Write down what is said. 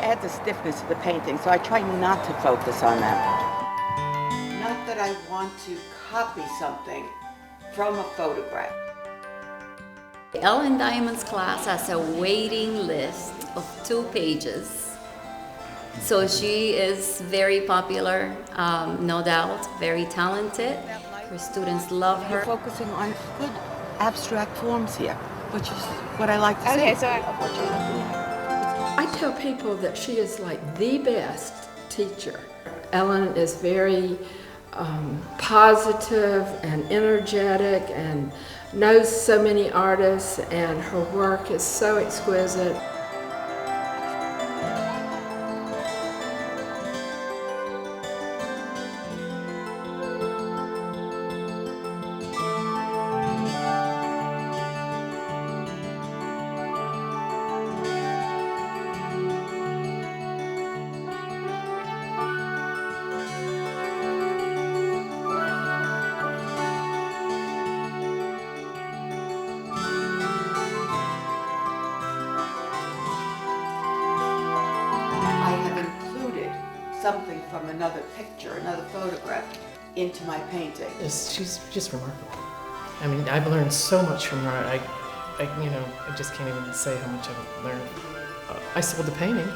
add the stiffness to the painting, so I try not to focus on that. Not that I want to copy something from a photograph. Ellen Diamond's class has a waiting list of 2 pages. So she is very popular, no doubt, very talented. Her students love her. You're focusing on good abstract forms here, which is what I like to see. Okay, so I tell people that she is like the best teacher. Ellen is very positive and energetic and knows so many artists, and her work is so exquisite. Something from another picture, another photograph, into my painting. She's just remarkable. I mean, I've learned so much from her. I just can't even say how much I've learned. I sold the painting.